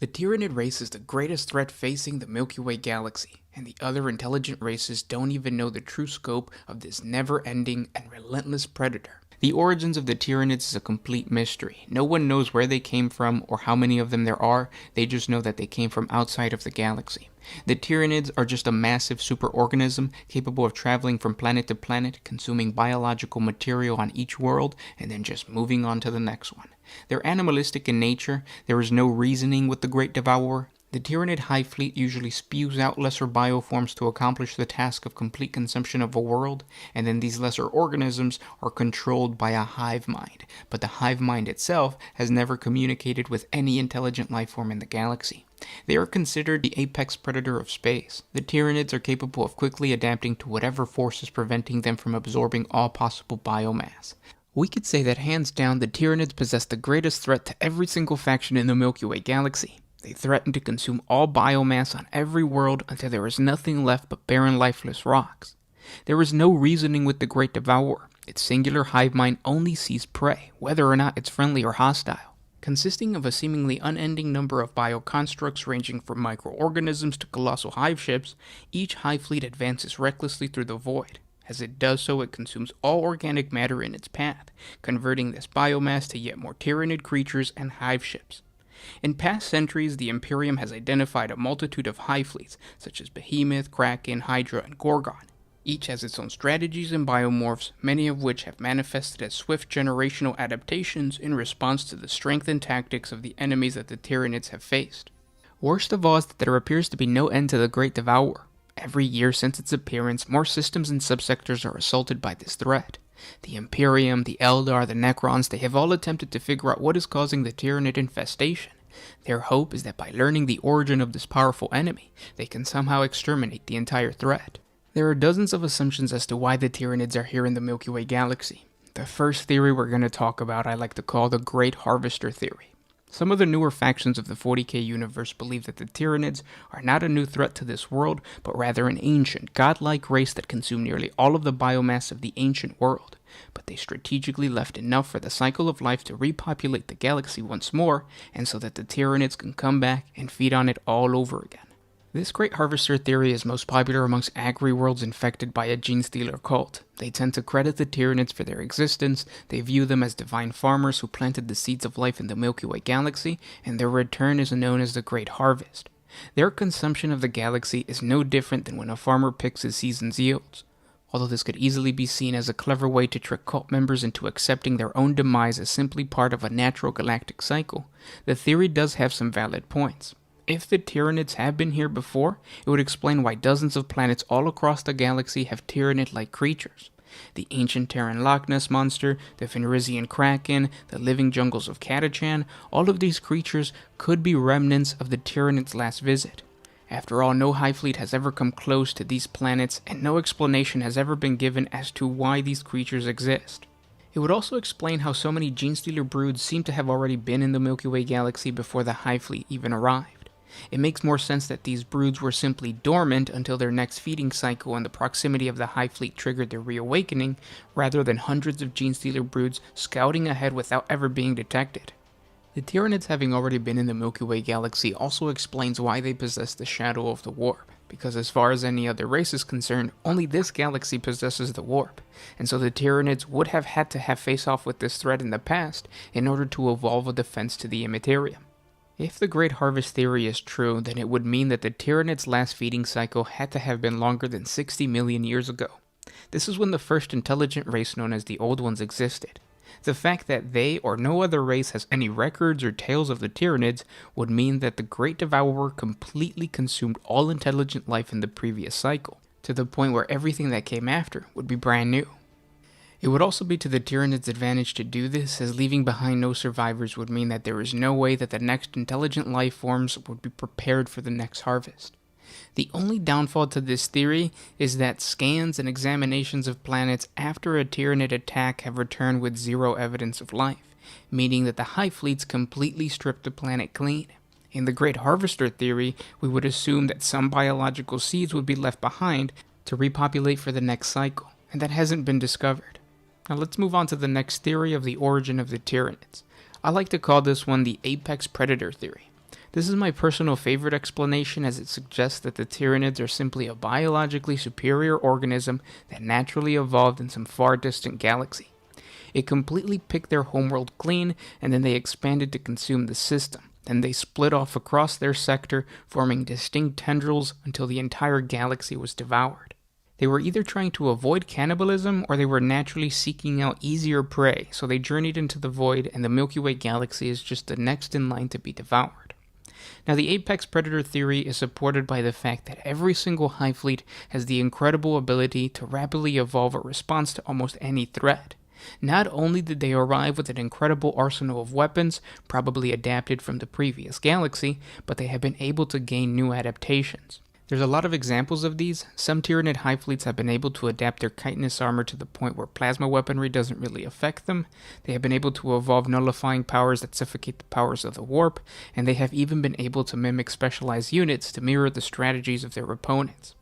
The Tyranid race is the greatest threat facing the Milky Way galaxy, and the other intelligent races don't even know the true scope of this never-ending and relentless predator. The origins of the Tyranids is a complete mystery. No one knows where they came from or how many of them there are, they just know that they came from outside of the galaxy. The Tyranids are just a massive superorganism capable of traveling from planet to planet, consuming biological material on each world, and then just moving on to the next one. They're animalistic in nature, there is no reasoning with the Great Devourer. The Tyranid Hive Fleet usually spews out lesser bioforms to accomplish the task of complete consumption of a world, and then these lesser organisms are controlled by a hive mind. But the hive mind itself has never communicated with any intelligent life form in the galaxy. They are considered the apex predator of space. The Tyranids are capable of quickly adapting to whatever force is preventing them from absorbing all possible biomass. We could say that hands down the Tyranids possess the greatest threat to every single faction in the Milky Way galaxy. They threaten to consume all biomass on every world until there is nothing left but barren lifeless rocks. There is no reasoning with the Great Devourer. Its singular hive mind only sees prey, whether or not it's friendly or hostile. Consisting of a seemingly unending number of bioconstructs ranging from microorganisms to colossal hive ships, each hive fleet advances recklessly through the void. As it does so, it consumes all organic matter in its path, converting this biomass to yet more Tyranid creatures and hive ships. In past centuries, the Imperium has identified a multitude of hive fleets, such as Behemoth, Kraken, Hydra, and Gorgon. Each has its own strategies and biomorphs, many of which have manifested as swift generational adaptations in response to the strength and tactics of the enemies that the Tyranids have faced. Worst of all is that there appears to be no end to the Great Devourer. Every year since its appearance, more systems and subsectors are assaulted by this threat. The Imperium, the Eldar, the Necrons, they have all attempted to figure out what is causing the Tyranid infestation. Their hope is that by learning the origin of this powerful enemy, they can somehow exterminate the entire threat. There are dozens of assumptions as to why the Tyranids are here in the Milky Way galaxy. The first theory we're going to talk about I like to call the Great Harvester theory. Some of the newer factions of the 40K universe believe that the Tyranids are not a new threat to this world, but rather an ancient, godlike race that consumed nearly all of the biomass of the ancient world. But they strategically left enough for the cycle of life to repopulate the galaxy once more, and so that the Tyranids can come back and feed on it all over again. This Great Harvester theory is most popular amongst agri-worlds infected by a gene-stealer cult. They tend to credit the Tyranids for their existence, they view them as divine farmers who planted the seeds of life in the Milky Way galaxy, and their return is known as the Great Harvest. Their consumption of the galaxy is no different than when a farmer picks his season's yields. Although this could easily be seen as a clever way to trick cult members into accepting their own demise as simply part of a natural galactic cycle, the theory does have some valid points. If the Tyranids have been here before, it would explain why dozens of planets all across the galaxy have Tyranid-like creatures. The ancient Terran Loch Ness monster, the Fenrisian Kraken, the living jungles of Catachan, all of these creatures could be remnants of the Tyranids' last visit. After all, no hive fleet has ever come close to these planets, and no explanation has ever been given as to why these creatures exist. It would also explain how so many Genestealer broods seem to have already been in the Milky Way galaxy before the hive fleet even arrived. It makes more sense that these broods were simply dormant until their next feeding cycle and the proximity of the hive fleet triggered their reawakening, rather than hundreds of Genestealer broods scouting ahead without ever being detected. The Tyranids having already been in the Milky Way galaxy also explains why they possess the Shadow of the Warp, because as far as any other race is concerned, only this galaxy possesses the Warp, and so the Tyranids would have had to have face-off with this threat in the past in order to evolve a defense to the Immaterium. If the Great Harvest theory is true, then it would mean that the Tyranids' last feeding cycle had to have been longer than 60 million years ago. This is when the first intelligent race known as the Old Ones existed. The fact that they or no other race has any records or tales of the Tyranids would mean that the Great Devourer completely consumed all intelligent life in the previous cycle, to the point where everything that came after would be brand new. It would also be to the Tyranids' advantage to do this, as leaving behind no survivors would mean that there is no way that the next intelligent life forms would be prepared for the next harvest. The only downfall to this theory is that scans and examinations of planets after a Tyranid attack have returned with zero evidence of life, meaning that the hive fleets completely stripped the planet clean. In the Great Harvester theory, we would assume that some biological seeds would be left behind to repopulate for the next cycle, and that hasn't been discovered. Now let's move on to the next theory of the origin of the Tyranids. I like to call this one the apex predator theory. This is my personal favorite explanation, as it suggests that the Tyranids are simply a biologically superior organism that naturally evolved in some far distant galaxy. It completely picked their homeworld clean, and then they expanded to consume the system. Then they split off across their sector, forming distinct tendrils until the entire galaxy was devoured. They were either trying to avoid cannibalism, or they were naturally seeking out easier prey, so they journeyed into the void, and the Milky Way galaxy is just the next in line to be devoured. Now, the apex predator theory is supported by the fact that every single hive fleet has the incredible ability to rapidly evolve a response to almost any threat. Not only did they arrive with an incredible arsenal of weapons, probably adapted from the previous galaxy, but they have been able to gain new adaptations. There's a lot of examples of these. Some Tyranid hive fleets have been able to adapt their chitinous armor to the point where plasma weaponry doesn't really affect them. They have been able to evolve nullifying powers that suffocate the powers of the warp, and they have even been able to mimic specialized units to mirror the strategies of their opponents.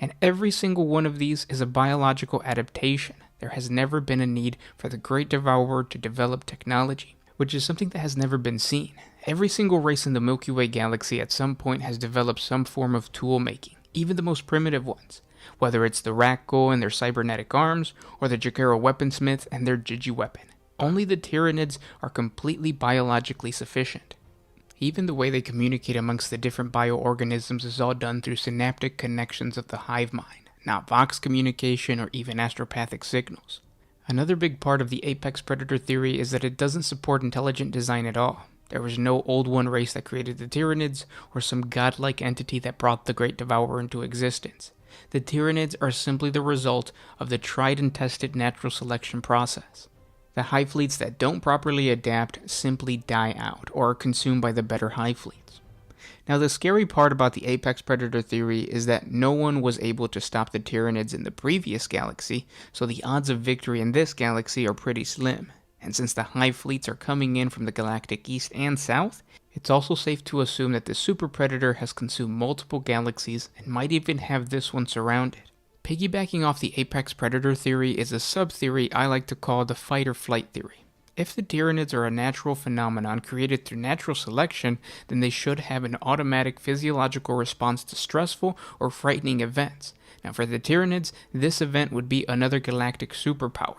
And every single one of these is a biological adaptation. There has never been a need for the Great Devourer to develop technology, which is something that has never been seen. Every single race in the Milky Way galaxy at some point has developed some form of tool making, even the most primitive ones, whether it's the Rakghoul and their cybernetic arms, or the Jakara weaponsmith and their Gigi weapon. Only the Tyranids are completely biologically sufficient. Even the way they communicate amongst the different bioorganisms is all done through synaptic connections of the hive mind, not vox communication or even astropathic signals. Another big part of the apex predator theory is that it doesn't support intelligent design at all. There was no Old One race that created the Tyranids, or some godlike entity that brought the Great Devourer into existence. The Tyranids are simply the result of the tried and tested natural selection process. The hive fleets that don't properly adapt simply die out, or are consumed by the better hive fleets. Now, the scary part about the apex predator theory is that no one was able to stop the Tyranids in the previous galaxy, so the odds of victory in this galaxy are pretty slim. And since the hive fleets are coming in from the galactic east and south, it's also safe to assume that the super predator has consumed multiple galaxies and might even have this one surrounded. Piggybacking off the apex predator theory is a sub-theory I like to call the fight or flight theory. If the Tyranids are a natural phenomenon created through natural selection, then they should have an automatic physiological response to stressful or frightening events. Now, for the Tyranids, this event would be another galactic superpower.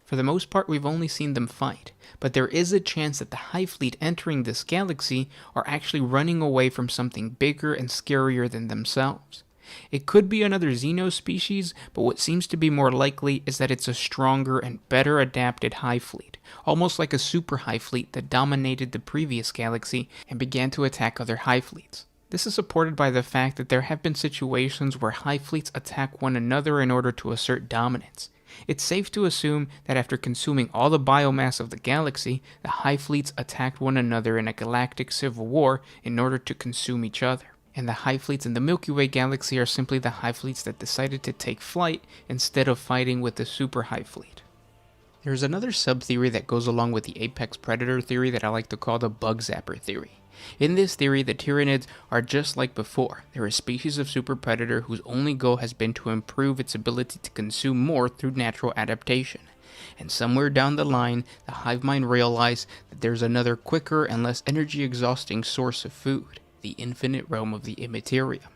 For the most part, we've only seen them fight, but there is a chance that the hive fleet entering this galaxy are actually running away from something bigger and scarier than themselves. It could be another Xeno species, but what seems to be more likely is that it's a stronger and better adapted hive fleet, almost like a super hive fleet that dominated the previous galaxy and began to attack other hive fleets. This is supported by the fact that there have been situations where hive fleets attack one another in order to assert dominance. It's safe to assume that after consuming all the biomass of the galaxy, the hive fleets attacked one another in a galactic civil war in order to consume each other. And the hive fleets in the Milky Way galaxy are simply the hive fleets that decided to take flight instead of fighting with the super hive fleet. There's another sub-theory that goes along with the apex predator theory that I like to call the bug zapper theory. In this theory, the Tyranids are just like before. They're a species of super predator whose only goal has been to improve its ability to consume more through natural adaptation. And somewhere down the line, the hive mind realized that there's another quicker and less energy-exhausting source of food, the infinite realm of the immaterium.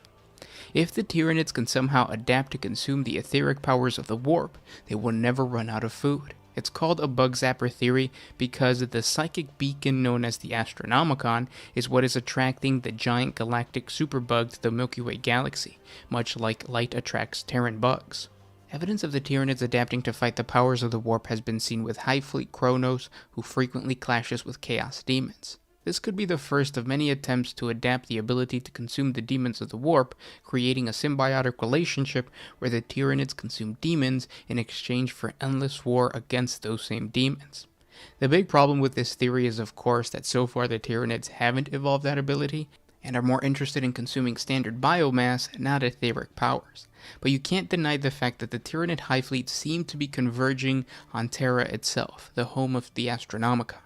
If the Tyranids can somehow adapt to consume the etheric powers of the warp, they will never run out of food. It's called a bug zapper theory because the psychic beacon known as the Astronomicon is what is attracting the giant galactic superbug to the Milky Way galaxy, much like light attracts Terran bugs. Evidence of the Tyranids adapting to fight the powers of the warp has been seen with Hive Fleet Kronos, who frequently clashes with Chaos Demons. This could be the first of many attempts to adapt the ability to consume the demons of the warp, creating a symbiotic relationship where the Tyranids consume demons in exchange for endless war against those same demons. The big problem with this theory is, of course, that so far the Tyranids haven't evolved that ability, and are more interested in consuming standard biomass, not etheric powers. But you can't deny the fact that the Tyranid Hive Fleet seem to be converging on Terra itself, the home of the Astronomicon.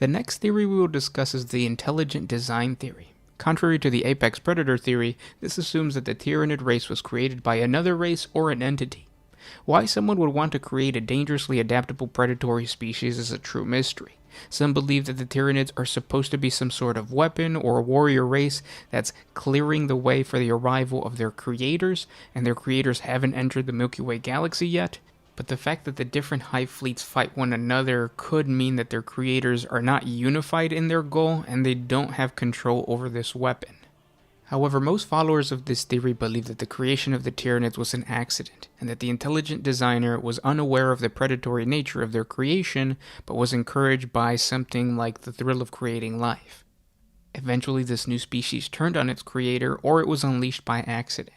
The next theory we will discuss is the intelligent design theory. Contrary to the apex predator theory, this assumes that the Tyranid race was created by another race or an entity. Why someone would want to create a dangerously adaptable predatory species is a true mystery. Some believe that the Tyranids are supposed to be some sort of weapon or a warrior race that's clearing the way for the arrival of their creators, and their creators haven't entered the Milky Way galaxy yet. But the fact that the different hive fleets fight one another could mean that their creators are not unified in their goal and they don't have control over this weapon. However, most followers of this theory believe that the creation of the Tyranids was an accident, and that the intelligent designer was unaware of the predatory nature of their creation, but was encouraged by something like the thrill of creating life. Eventually, this new species turned on its creator, or it was unleashed by accident.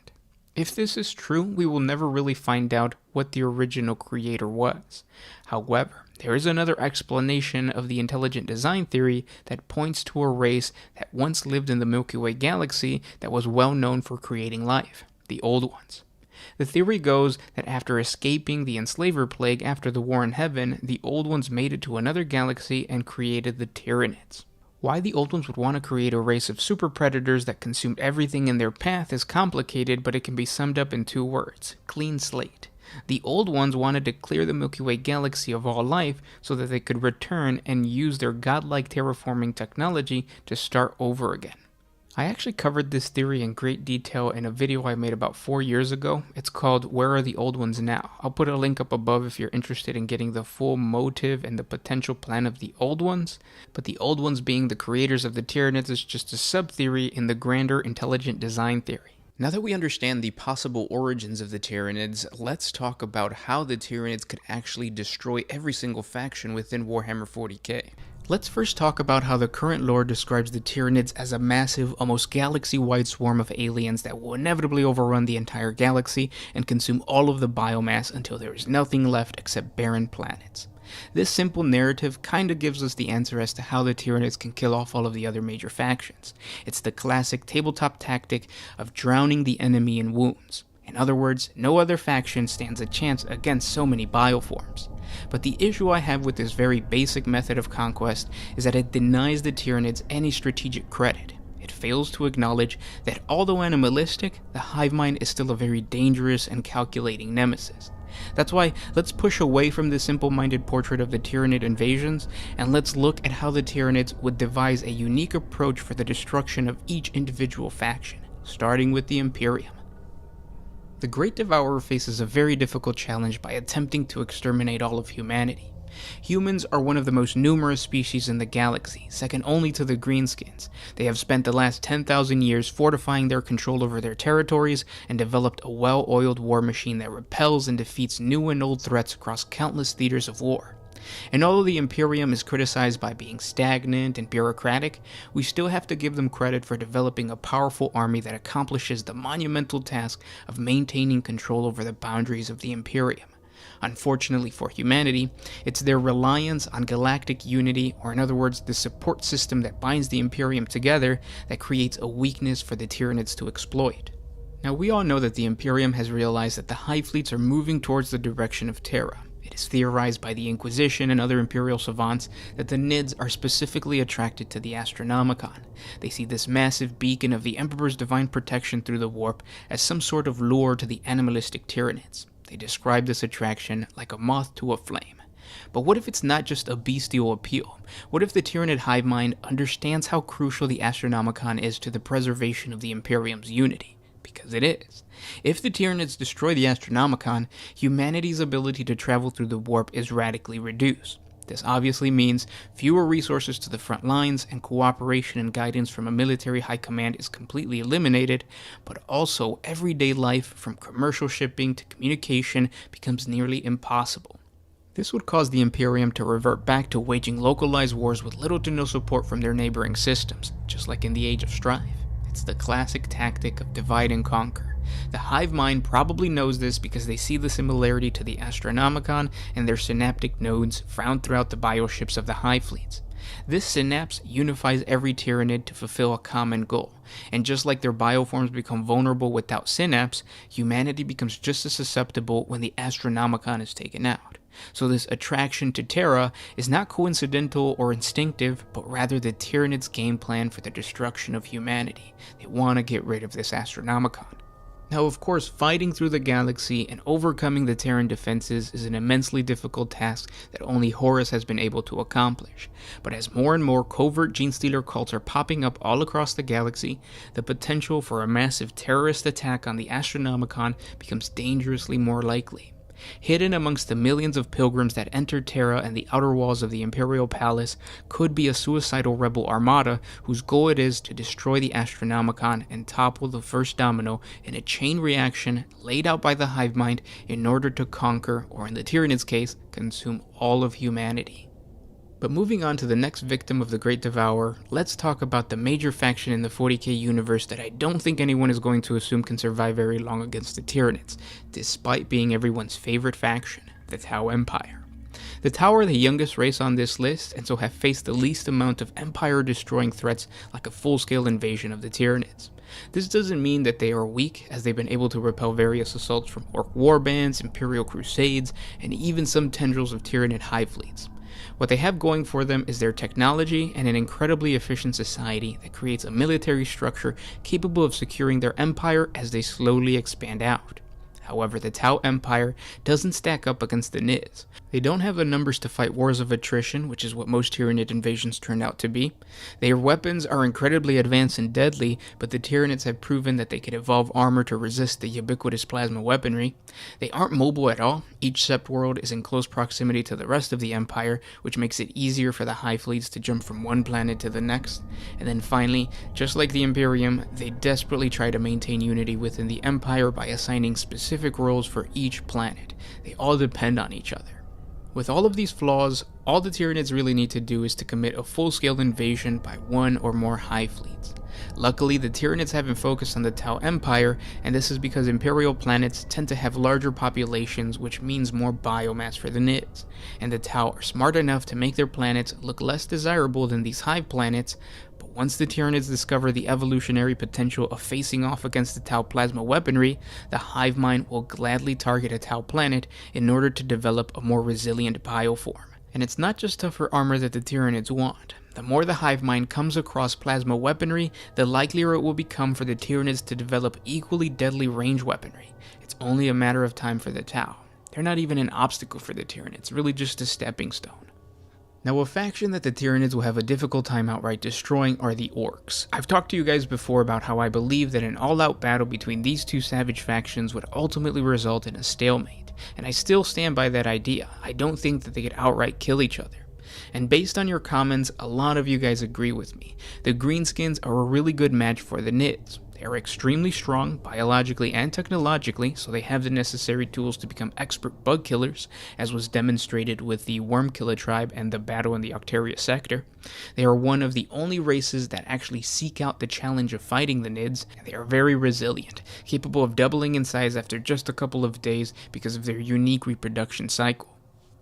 If this is true, we will never really find out what the original creator was. However, there is another explanation of the intelligent design theory that points to a race that once lived in the Milky Way galaxy that was well known for creating life, the Old Ones. The theory goes that after escaping the Enslaver Plague after the War in Heaven, the Old Ones made it to another galaxy and created the Tyranids. Why the Old Ones would want to create a race of super predators that consumed everything in their path is complicated, but it can be summed up in 2 words: clean slate. The Old Ones wanted to clear the Milky Way galaxy of all life so that they could return and use their godlike terraforming technology to start over again. I actually covered this theory in great detail in a video I made about 4 years ago. It's called Where Are the Old Ones Now? I'll put a link up above if you're interested in getting the full motive and the potential plan of the Old Ones. But the Old Ones being the creators of the Tyranids is just a sub-theory in the grander intelligent design theory. Now that we understand the possible origins of the Tyranids, let's talk about how the Tyranids could actually destroy every single faction within Warhammer 40K. Let's first talk about how the current lore describes the Tyranids as a massive, almost galaxy-wide swarm of aliens that will inevitably overrun the entire galaxy and consume all of the biomass until there is nothing left except barren planets. This simple narrative kinda gives us the answer as to how the Tyranids can kill off all of the other major factions. It's the classic tabletop tactic of drowning the enemy in wounds. In other words, no other faction stands a chance against so many bioforms. But the issue I have with this very basic method of conquest is that it denies the Tyranids any strategic credit. It fails to acknowledge that although animalistic, the hive mind is still a very dangerous and calculating nemesis. That's why let's push away from the simple-minded portrait of the Tyranid invasions, and let's look at how the Tyranids would devise a unique approach for the destruction of each individual faction, starting with the Imperium. The Great Devourer faces a very difficult challenge by attempting to exterminate all of humanity. Humans are one of the most numerous species in the galaxy, second only to the Greenskins. They have spent the last 10,000 years fortifying their control over their territories and developed a well-oiled war machine that repels and defeats new and old threats across countless theaters of war. And although the Imperium is criticized by being stagnant and bureaucratic, we still have to give them credit for developing a powerful army that accomplishes the monumental task of maintaining control over the boundaries of the Imperium. Unfortunately for humanity, it's their reliance on galactic unity, or in other words, the support system that binds the Imperium together, that creates a weakness for the Tyranids to exploit. Now, we all know that the Imperium has realized that the hive fleets are moving towards the direction of Terra. It is theorized by the Inquisition and other Imperial savants that the Nids are specifically attracted to the Astronomicon. They see this massive beacon of the Emperor's divine protection through the warp as some sort of lure to the animalistic Tyranids. They describe this attraction like a moth to a flame. But what if it's not just a bestial appeal? What if the Tyranid hive mind understands how crucial the Astronomicon is to the preservation of the Imperium's unity? Because it is. If the Tyranids destroy the Astronomicon, humanity's ability to travel through the warp is radically reduced. This obviously means fewer resources to the front lines, and cooperation and guidance from a military high command is completely eliminated, but also everyday life, from commercial shipping to communication, becomes nearly impossible. This would cause the Imperium to revert back to waging localized wars with little to no support from their neighboring systems, just like in the Age of Strife. It's the classic tactic of divide and conquer. The hive mind probably knows this because they see the similarity to the Astronomicon and their synaptic nodes found throughout the bioships of the hive fleets. This synapse unifies every Tyranid to fulfill a common goal, and just like their bioforms become vulnerable without synapse, humanity becomes just as susceptible when the Astronomicon is taken out. So this attraction to Terra is not coincidental or instinctive, but rather the Tyranids' game plan for the destruction of humanity. They want to get rid of this Astronomicon. Now, of course, fighting through the galaxy and overcoming the Terran defenses is an immensely difficult task that only Horus has been able to accomplish. But as more and more covert Genestealer cults are popping up all across the galaxy, the potential for a massive terrorist attack on the Astronomicon becomes dangerously more likely. Hidden amongst the millions of pilgrims that enter Terra and the outer walls of the Imperial Palace could be a suicidal rebel armada whose goal it is to destroy the Astronomicon and topple the first domino in a chain reaction laid out by the hive mind in order to conquer, or in the Tyranids' case, consume all of humanity. But moving on to the next victim of the Great Devourer, let's talk about the major faction in the 40k universe that I don't think anyone is going to assume can survive very long against the Tyranids, despite being everyone's favorite faction, the Tau Empire. The Tau are the youngest race on this list, and so have faced the least amount of empire-destroying threats like a full-scale invasion of the Tyranids. This doesn't mean that they are weak, as they've been able to repel various assaults from Orc warbands, Imperial crusades, and even some tendrils of Tyranid hive fleets. What they have going for them is their technology and an incredibly efficient society that creates a military structure capable of securing their empire as they slowly expand out. However, the Tau Empire doesn't stack up against the Nids. They don't have the numbers to fight wars of attrition, which is what most Tyranid invasions turn out to be. Their weapons are incredibly advanced and deadly, but the Tyranids have proven that they can evolve armor to resist the ubiquitous plasma weaponry. They aren't mobile at all. Each sept world is in close proximity to the rest of the Empire, which makes it easier for the Hive fleets to jump from one planet to the next. And then finally, just like the Imperium, they desperately try to maintain unity within the Empire by assigning specific roles for each planet. They all depend on each other. With all of these flaws, all the Tyranids really need to do is to commit a full-scale invasion by one or more hive fleets. Luckily, the Tyranids haven't focused on the Tau Empire, and this is because Imperial planets tend to have larger populations, which means more biomass for the Nids, and the Tau are smart enough to make their planets look less desirable than these hive planets. But once the Tyranids discover the evolutionary potential of facing off against the Tau plasma weaponry, the hive mind will gladly target a Tau planet in order to develop a more resilient bioform. And it's not just tougher armor that the Tyranids want. The more the hive mind comes across plasma weaponry, the likelier it will become for the Tyranids to develop equally deadly range weaponry. It's only a matter of time for the Tau. They're not even an obstacle for the Tyranids, really just a stepping stone. Now, a faction that the Tyranids will have a difficult time outright destroying are the Orcs. I've talked to you guys before about how I believe that an all-out battle between these two savage factions would ultimately result in a stalemate, and I still stand by that idea. I don't think that they could outright kill each other. And based on your comments, a lot of you guys agree with me. The Greenskins are a really good match for the Nids. They are extremely strong, biologically and technologically, so they have the necessary tools to become expert bug killers, as was demonstrated with the Wormkiller tribe and the battle in the Octaria sector. They are one of the only races that actually seek out the challenge of fighting the Nids, and they are very resilient, capable of doubling in size after just a couple of days because of their unique reproduction cycle.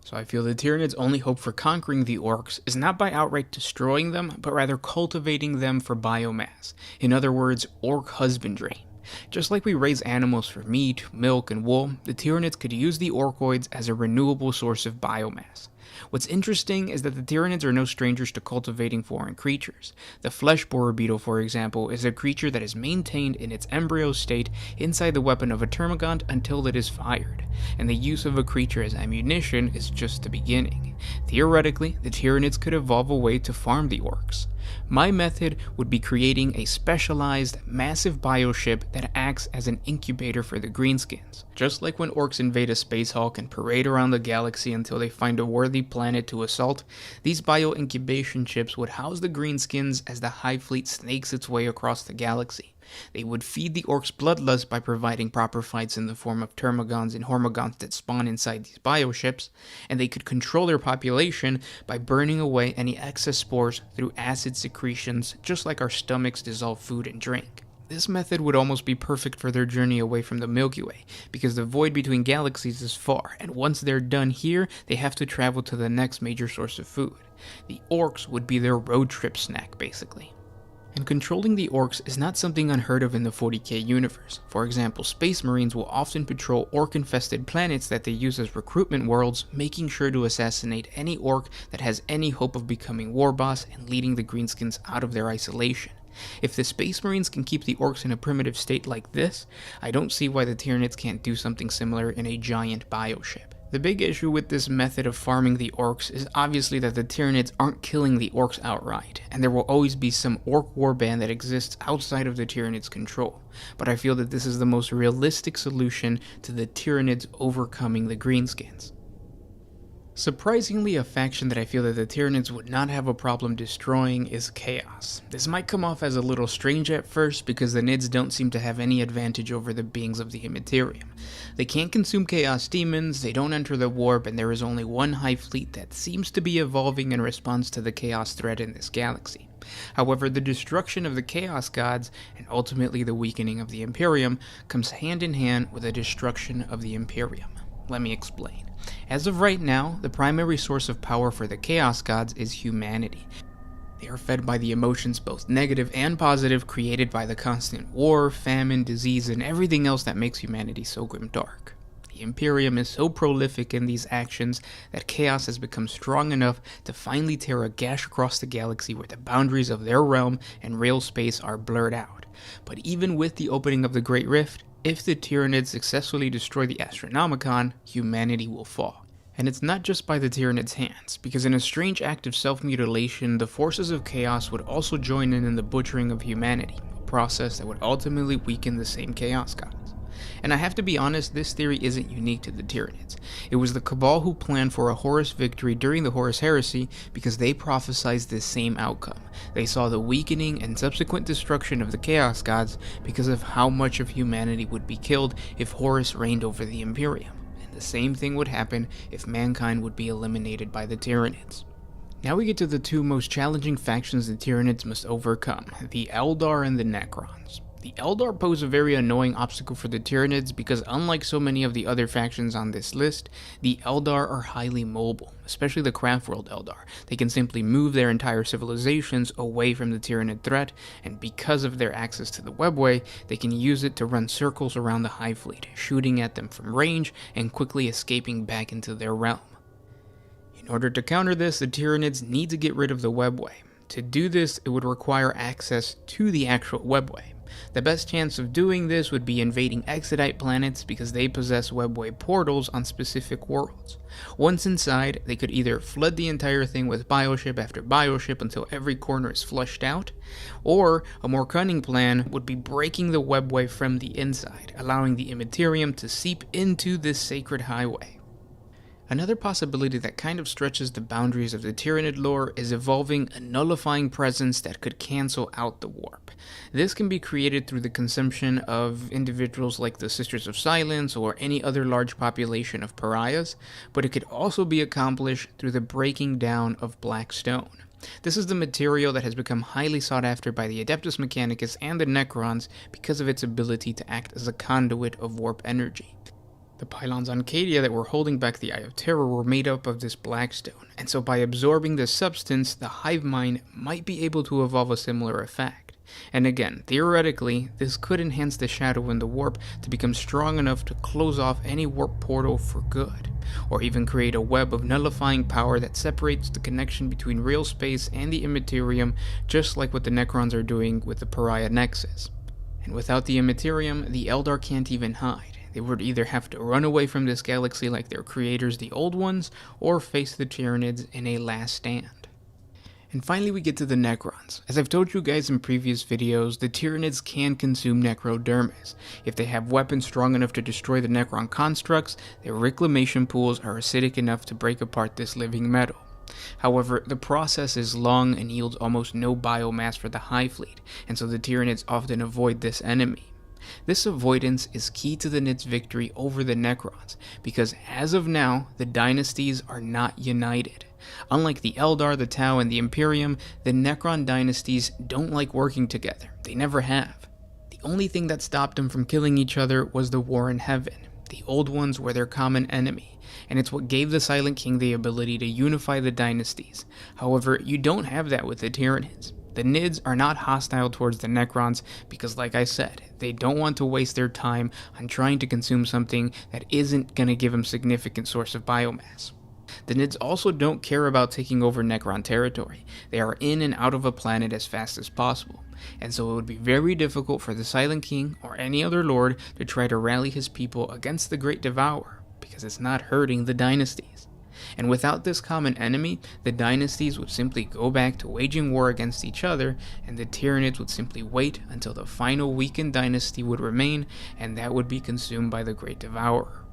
So I feel the Tyranids' only hope for conquering the Orcs is not by outright destroying them, but rather cultivating them for biomass. In other words, Orc husbandry. Just like we raise animals for meat, milk, and wool, the Tyranids could use the Orcoids as a renewable source of biomass. What's interesting is that the Tyranids are no strangers to cultivating foreign creatures. The flesh borer beetle, for example, is a creature that is maintained in its embryo state inside the weapon of a termagant until it is fired, and the use of a creature as ammunition is just the beginning. Theoretically, the Tyranids could evolve a way to farm the Orcs. My method would be creating a specialized, massive bioship that acts as an incubator for the Greenskins. Just like when Orcs invade a space hulk and parade around the galaxy until they find a worthy planet to assault, these bio-incubation ships would house the Greenskins as the Hive Fleet snakes its way across the galaxy. They would feed the Orcs' bloodlust by providing proper fights in the form of termagants and hormagants that spawn inside these bioships, and they could control their population by burning away any excess spores through acid secretions, just like our stomachs dissolve food and drink. This method would almost be perfect for their journey away from the Milky Way, because the void between galaxies is far, and once they're done here, they have to travel to the next major source of food. The Orcs would be their road trip snack, basically. And controlling the Orcs is not something unheard of in the 40k universe. For example, Space Marines will often patrol Orc-infested planets that they use as recruitment worlds, making sure to assassinate any Orc that has any hope of becoming war boss and leading the Greenskins out of their isolation. If the Space Marines can keep the Orcs in a primitive state like this, I don't see why the Tyranids can't do something similar in a giant bioship. The big issue with this method of farming the Orcs is obviously that the Tyranids aren't killing the Orcs outright, and there will always be some Orc warband that exists outside of the Tyranids' control, but I feel that this is the most realistic solution to the Tyranids overcoming the Greenskins. Surprisingly, a faction that I feel that the Tyranids would not have a problem destroying is Chaos. This might come off as a little strange at first because the Nids don't seem to have any advantage over the beings of the Immaterium. They can't consume Chaos Demons, they don't enter the warp, and there is only one Hive Fleet that seems to be evolving in response to the Chaos threat in this galaxy. However, the destruction of the Chaos Gods, and ultimately the weakening of the Imperium, comes hand in hand with the destruction of the Imperium. Let me explain. As of right now, the primary source of power for the Chaos Gods is humanity. They are fed by the emotions, both negative and positive, created by the constant war, famine, disease, and everything else that makes humanity so grimdark. The Imperium is so prolific in these actions that Chaos has become strong enough to finally tear a gash across the galaxy where the boundaries of their realm and real space are blurred out. But even with the opening of the Great Rift, if the Tyranids successfully destroy the Astronomicon, humanity will fall. And it's not just by the Tyranids' hands, because in a strange act of self-mutilation, the forces of Chaos would also join in the butchering of humanity, a process that would ultimately weaken the same Chaos Gods. And I have to be honest, this theory isn't unique to the Tyranids. It was the Cabal who planned for a Horus victory during the Horus Heresy because they prophesized this same outcome. They saw the weakening and subsequent destruction of the Chaos Gods because of how much of humanity would be killed if Horus reigned over the Imperium. And the same thing would happen if mankind would be eliminated by the Tyranids. Now we get to the two most challenging factions the Tyranids must overcome, the Eldar and the Necrons. The Eldar pose a very annoying obstacle for the Tyranids because unlike so many of the other factions on this list, the Eldar are highly mobile, especially the Craftworld Eldar. They can simply move their entire civilizations away from the Tyranid threat, and because of their access to the webway, they can use it to run circles around the Hive Fleet, shooting at them from range and quickly escaping back into their realm. In order to counter this, the Tyranids need to get rid of the webway. To do this, it would require access to the actual webway. The best chance of doing this would be invading Exodite planets because they possess webway portals on specific worlds. Once inside, they could either flood the entire thing with bioship after bioship until every corner is flushed out, or a more cunning plan would be breaking the webway from the inside, allowing the Immaterium to seep into this sacred highway. Another possibility that kind of stretches the boundaries of the Tyranid lore is evolving a nullifying presence that could cancel out the warp. This can be created through the consumption of individuals like the Sisters of Silence or any other large population of pariahs, but it could also be accomplished through the breaking down of black stone. This is the material that has become highly sought after by the Adeptus Mechanicus and the Necrons because of its ability to act as a conduit of warp energy. The pylons on Cadia that were holding back the Eye of Terror were made up of this blackstone, and so by absorbing this substance, the hive mind might be able to evolve a similar effect. And again, theoretically, this could enhance the shadow in the warp to become strong enough to close off any warp portal for good, or even create a web of nullifying power that separates the connection between real space and the Immaterium, just like what the Necrons are doing with the Pariah Nexus. And without the Immaterium, the Eldar can't even hide. They would either have to run away from this galaxy like their creators, the Old Ones, or face the Tyranids in a last stand. And finally we get to the Necrons. As I've told you guys in previous videos, the Tyranids can consume Necrodermis. If they have weapons strong enough to destroy the Necron constructs, their reclamation pools are acidic enough to break apart this living metal. However, the process is long and yields almost no biomass for the Hive Fleet, and so the Tyranids often avoid this enemy. This avoidance is key to the Nids' victory over the Necrons, because as of now, the dynasties are not united. Unlike the Eldar, the Tau, and the Imperium, the Necron dynasties don't like working together. They never have. The only thing that stopped them from killing each other was the war in heaven. The Old Ones were their common enemy, and it's what gave the Silent King the ability to unify the dynasties. However, you don't have that with the Tyranids. The Nids are not hostile towards the Necrons because, like I said, they don't want to waste their time on trying to consume something that isn't going to give them significant source of biomass. The Nids also don't care about taking over Necron territory. They are in and out of a planet as fast as possible, and so it would be very difficult for the Silent King or any other lord to try to rally his people against the Great Devourer, because it's not hurting the dynasties. And without this common enemy, the dynasties would simply go back to waging war against each other, and the Tyranids would simply wait until the final weakened dynasty would remain, and that would be consumed by the Great Devourer.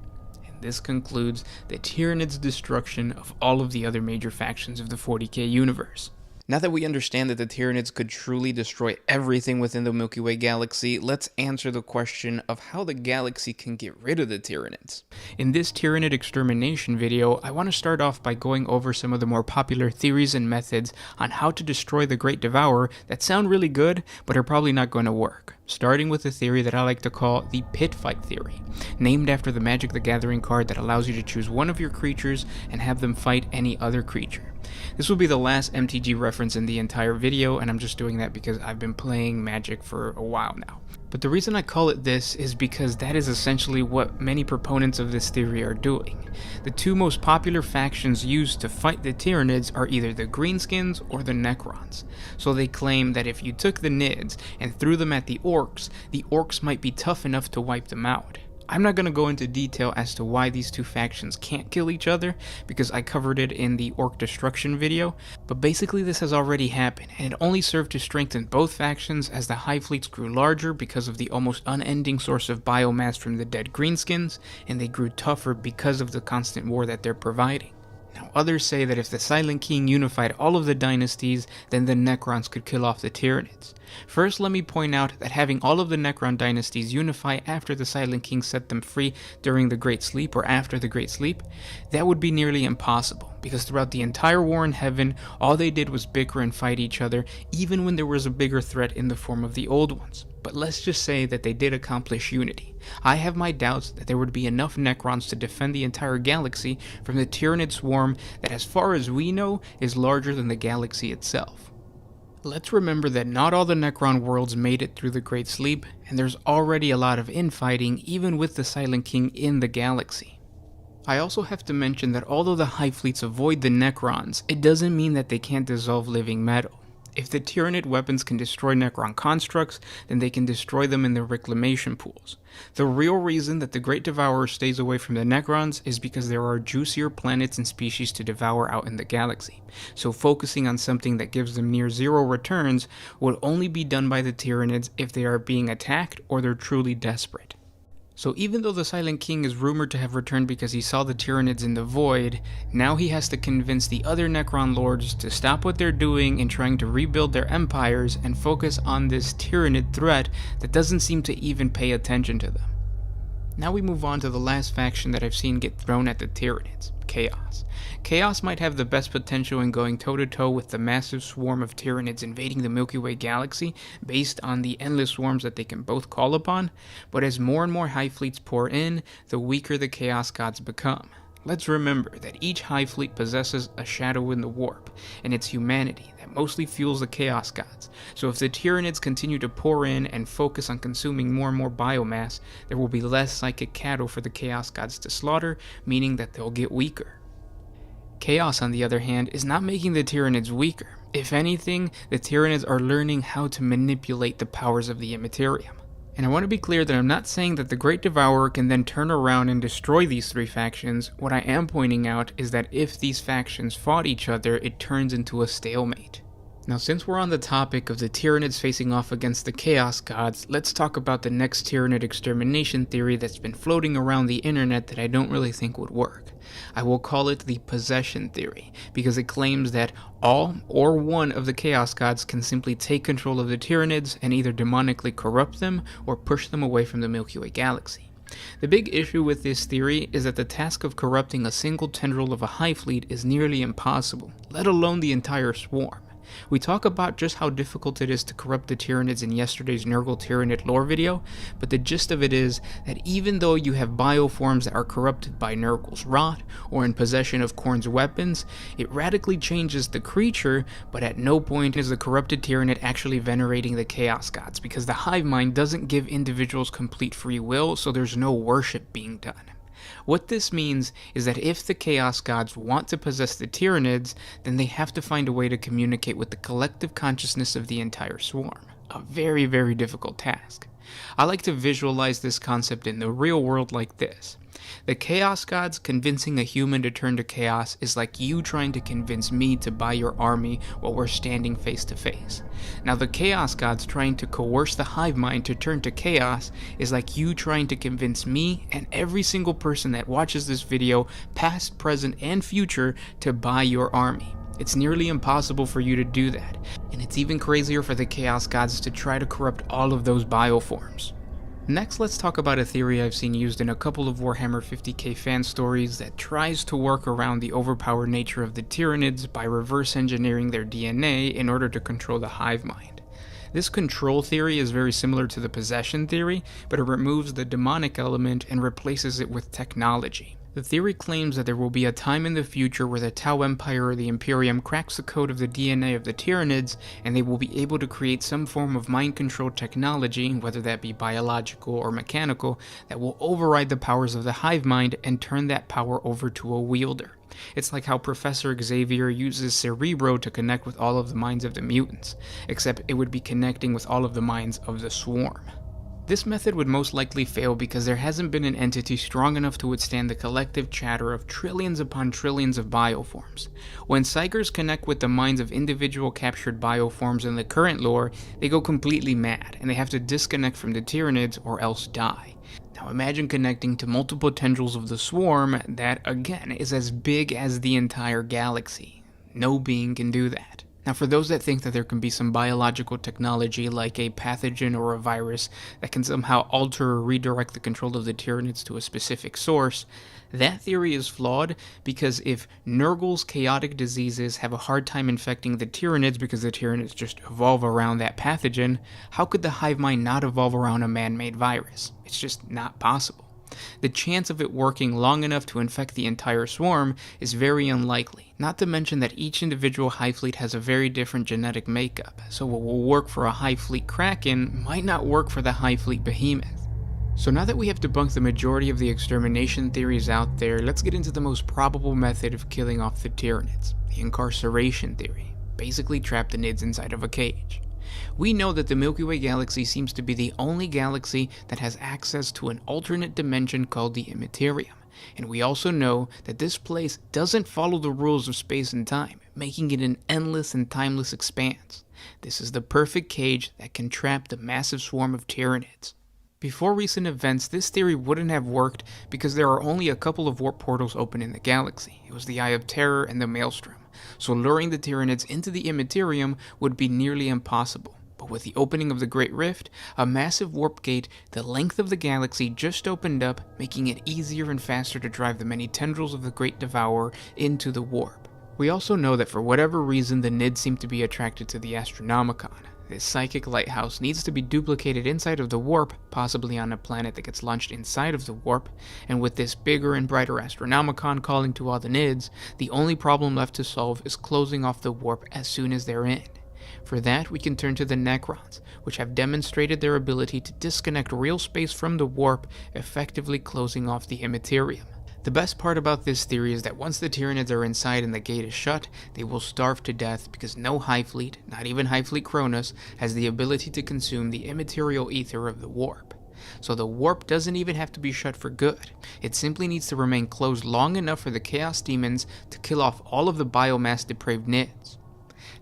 And this concludes the Tyranids' destruction of all of the other major factions of the 40K universe. Now that we understand that the Tyranids could truly destroy everything within the Milky Way galaxy, let's answer the question of how the galaxy can get rid of the Tyranids. In this Tyranid extermination video, I want to start off by going over some of the more popular theories and methods on how to destroy the Great Devourer that sound really good, but are probably not going to work. Starting with a theory that I like to call the Pit Fight theory, named after the Magic the Gathering card that allows you to choose one of your creatures and have them fight any other creature. This will be the last MTG reference in the entire video, and I'm just doing that because I've been playing Magic for a while now. But the reason I call it this is because that is essentially what many proponents of this theory are doing. The two most popular factions used to fight the Tyranids are either the Greenskins or the Necrons. So they claim that if you took the Nids and threw them at the Orcs might be tough enough to wipe them out. I'm not going to go into detail as to why these two factions can't kill each other, because I covered it in the Orc Destruction video, but basically this has already happened, and it only served to strengthen both factions as the Hive Fleets grew larger because of the almost unending source of biomass from the dead Greenskins, and they grew tougher because of the constant war that they're providing. Now, others say that if the Silent King unified all of the dynasties, then the Necrons could kill off the Tyranids. First, let me point out that having all of the Necron dynasties unify after the Silent King set them free during the Great Sleep or after the Great Sleep, that would be nearly impossible, because throughout the entire war in heaven, all they did was bicker and fight each other, even when there was a bigger threat in the form of the old ones. But let's just say that they did accomplish unity. I have my doubts that there would be enough Necrons to defend the entire galaxy from the Tyranid swarm that, as far as we know, is larger than the galaxy itself. Let's remember that not all the Necron worlds made it through the Great Sleep, and there's already a lot of infighting even with the Silent King in the galaxy. I also have to mention that although the Hive Fleets avoid the Necrons, it doesn't mean that they can't dissolve living metal. If the Tyranid weapons can destroy Necron constructs, then they can destroy them in the reclamation pools. The real reason that the Great Devourer stays away from the Necrons is because there are juicier planets and species to devour out in the galaxy, so focusing on something that gives them near zero returns would only be done by the Tyranids if they are being attacked or they're truly desperate. So even though the Silent King is rumored to have returned because he saw the Tyranids in the void, now he has to convince the other Necron lords to stop what they're doing in trying to rebuild their empires and focus on this Tyranid threat that doesn't seem to even pay attention to them. Now we move on to the last faction that I've seen get thrown at the Tyranids, Chaos. Chaos might have the best potential in going toe-to-toe with the massive swarm of Tyranids invading the Milky Way galaxy based on the endless swarms that they can both call upon, but as more and more Hive Fleets pour in, the weaker the Chaos Gods become. Let's remember that each Hive Fleet possesses a shadow in the warp, and it's humanity that mostly fuels the Chaos Gods. So if the Tyranids continue to pour in and focus on consuming more and more biomass, there will be less psychic cattle for the Chaos Gods to slaughter, meaning that they'll get weaker. Chaos, on the other hand, is not making the Tyranids weaker. If anything, the Tyranids are learning how to manipulate the powers of the Immaterium. And I want to be clear that I'm not saying that the Great Devourer can then turn around and destroy these three factions. What I am pointing out is that if these factions fought each other, it turns into a stalemate. Now, since we're on the topic of the Tyranids facing off against the Chaos Gods, let's talk about the next Tyranid extermination theory that's been floating around the internet that I don't really think would work. I will call it the possession theory, because it claims that all or one of the Chaos Gods can simply take control of the Tyranids and either demonically corrupt them or push them away from the Milky Way galaxy. The big issue with this theory is that the task of corrupting a single tendril of a Hive Fleet is nearly impossible, let alone the entire swarm. We talk about just how difficult it is to corrupt the Tyranids in yesterday's Nurgle Tyranid lore video, but the gist of it is that even though you have bioforms that are corrupted by Nurgle's rot or in possession of Khorne's weapons, it radically changes the creature, but at no point is the corrupted Tyranid actually venerating the Chaos Gods, because the hive mind doesn't give individuals complete free will, so there's no worship being done. What this means is that if the Chaos Gods want to possess the Tyranids, then they have to find a way to communicate with the collective consciousness of the entire swarm. A very, very difficult task. I like to visualize this concept in the real world like this. The Chaos Gods convincing a human to turn to chaos is like you trying to convince me to buy your army while we're standing face to face. Now the Chaos Gods trying to coerce the hive mind to turn to chaos is like you trying to convince me and every single person that watches this video, past, present, and future, to buy your army. It's nearly impossible for you to do that, and it's even crazier for the Chaos Gods to try to corrupt all of those bioforms. Next, let's talk about a theory I've seen used in a couple of Warhammer 40K fan stories that tries to work around the overpowered nature of the Tyranids by reverse engineering their DNA in order to control the hive mind. This control theory is very similar to the possession theory, but it removes the demonic element and replaces it with technology. The theory claims that there will be a time in the future where the Tau Empire or the Imperium cracks the code of the DNA of the Tyranids, and they will be able to create some form of mind control technology, whether that be biological or mechanical, that will override the powers of the hive mind and turn that power over to a wielder. It's like how Professor Xavier uses Cerebro to connect with all of the minds of the mutants, except it would be connecting with all of the minds of the swarm. This method would most likely fail because there hasn't been an entity strong enough to withstand the collective chatter of trillions upon trillions of bioforms. When psychers connect with the minds of individual captured bioforms in the current lore, they go completely mad, and they have to disconnect from the Tyranids or else die. Now imagine connecting to multiple tendrils of the swarm that, again, is as big as the entire galaxy. No being can do that. Now for those that think that there can be some biological technology like a pathogen or a virus that can somehow alter or redirect the control of the Tyranids to a specific source, that theory is flawed because if Nurgle's chaotic diseases have a hard time infecting the Tyranids because the Tyranids just evolve around that pathogen, how could the hive mind not evolve around a man-made virus? It's just not possible. The chance of it working long enough to infect the entire swarm is very unlikely, not to mention that each individual hive fleet has a very different genetic makeup, so what will work for a hive fleet Kraken might not work for the hive fleet Behemoth. So now that we have debunked the majority of the extermination theories out there, let's get into the most probable method of killing off the Tyranids, the incarceration theory. Basically trap the Nids inside of a cage. We know that the Milky Way galaxy seems to be the only galaxy that has access to an alternate dimension called the Immaterium, and we also know that this place doesn't follow the rules of space and time, making it an endless and timeless expanse. This is the perfect cage that can trap the massive swarm of Tyranids. Before recent events, this theory wouldn't have worked because there are only a couple of warp portals open in the galaxy. It was the Eye of Terror and the Maelstrom. So luring the Tyranids into the Immaterium would be nearly impossible. But with the opening of the Great Rift, a massive warp gate the length of the galaxy just opened up, making it easier and faster to drive the many tendrils of the Great Devourer into the warp. We also know that for whatever reason the Nids seem to be attracted to the Astronomicon. This psychic lighthouse needs to be duplicated inside of the warp, possibly on a planet that gets launched inside of the warp, and with this bigger and brighter Astronomicon calling to all the Nids, the only problem left to solve is closing off the warp as soon as they're in. For that, we can turn to the Necrons, which have demonstrated their ability to disconnect real space from the warp, effectively closing off the Immaterium. The best part about this theory is that once the Tyranids are inside and the gate is shut, they will starve to death because no hive fleet, not even Hive Fleet Kronos, has the ability to consume the immaterial ether of the warp. So the warp doesn't even have to be shut for good. It simply needs to remain closed long enough for the Chaos Demons to kill off all of the biomass depraved Nids.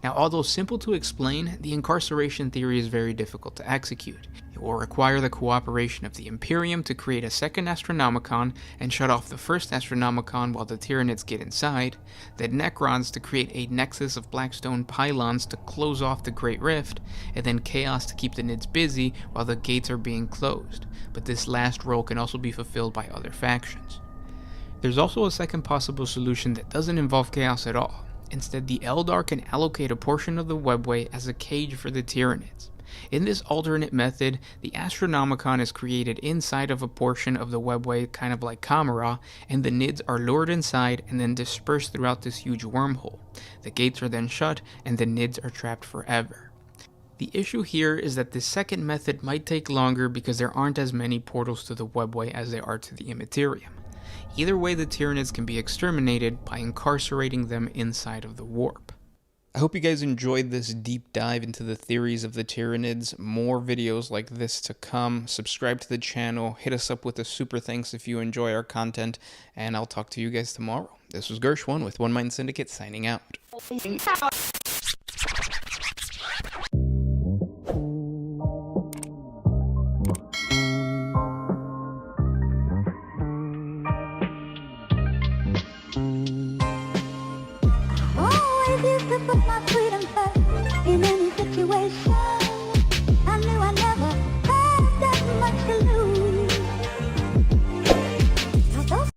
Now, although simple to explain, the incarceration theory is very difficult to execute. It will require the cooperation of the Imperium to create a second Astronomicon and shut off the first Astronomicon while the Tyranids get inside, the Necrons to create a nexus of blackstone pylons to close off the Great Rift, and then Chaos to keep the Nids busy while the gates are being closed, but this last role can also be fulfilled by other factions. There's also a second possible solution that doesn't involve Chaos at all. Instead, the Eldar can allocate a portion of the webway as a cage for the Tyranids. In this alternate method, the Astronomicon is created inside of a portion of the webway, kind of like Kamara, and the Nids are lured inside and then dispersed throughout this huge wormhole. The gates are then shut, and the Nids are trapped forever. The issue here is that this second method might take longer because there aren't as many portals to the webway as there are to the Immaterium. Either way, the Tyranids can be exterminated by incarcerating them inside of the warp. I hope you guys enjoyed this deep dive into the theories of the Tyranids. More videos like this to come. Subscribe to the channel. Hit us up with a super thanks if you enjoy our content. And I'll talk to you guys tomorrow. This was Gershwin with One Mind Syndicate signing out. Always used to put my freedom first in any situation.